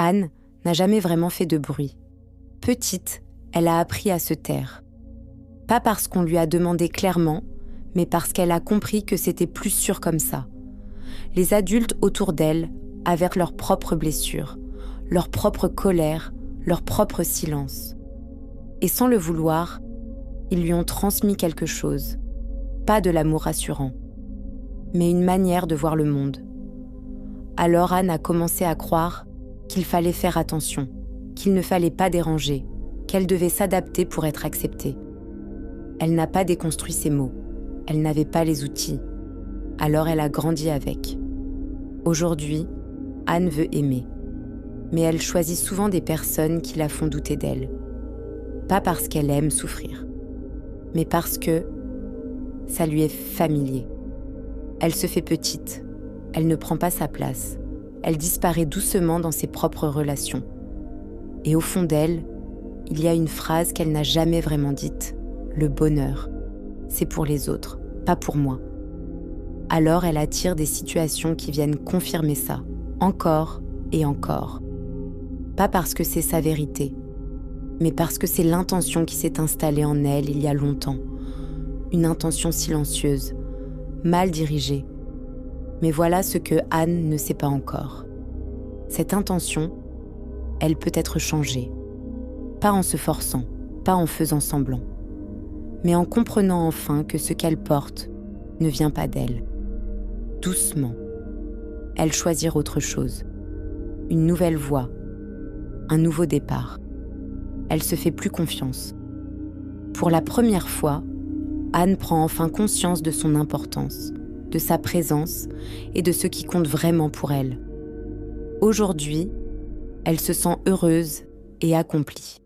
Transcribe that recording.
Anne n'a jamais vraiment fait de bruit. Petite, elle a appris à se taire. Pas parce qu'on lui a demandé clairement, mais parce qu'elle a compris que c'était plus sûr comme ça. Les adultes autour d'elle avaient leurs propres blessures, leur propre colère, leur propre silence. Et sans le vouloir, ils lui ont transmis quelque chose. Pas de l'amour rassurant, mais une manière de voir le monde. Alors Anne a commencé à croire qu'il fallait faire attention, qu'il ne fallait pas déranger, qu'elle devait s'adapter pour être acceptée. Elle n'a pas déconstruit ses mots, elle n'avait pas les outils, alors elle a grandi avec. Aujourd'hui, Anne veut aimer, mais elle choisit souvent des personnes qui la font douter d'elle. Pas parce qu'elle aime souffrir, mais parce que ça lui est familier. Elle se fait petite, elle ne prend pas sa place, elle disparaît doucement dans ses propres relations. Et au fond d'elle, il y a une phrase qu'elle n'a jamais vraiment dite. Le bonheur, c'est pour les autres, pas pour moi. Alors elle attire des situations qui viennent confirmer ça, encore et encore. Pas parce que c'est sa vérité, mais parce que c'est l'intention qui s'est installée en elle il y a longtemps. Une intention silencieuse, mal dirigée. Mais voilà ce que Anne ne sait pas encore. Cette intention, elle peut être changée. Pas en se forçant, pas en faisant semblant, mais en comprenant enfin que ce qu'elle porte ne vient pas d'elle. Doucement, elle choisira autre chose. Une nouvelle voie, un nouveau départ. Elle se fait plus confiance. Pour la première fois, Anne prend enfin conscience de son importance, de sa présence et de ce qui compte vraiment pour elle. Aujourd'hui, elle se sent heureuse et accomplie.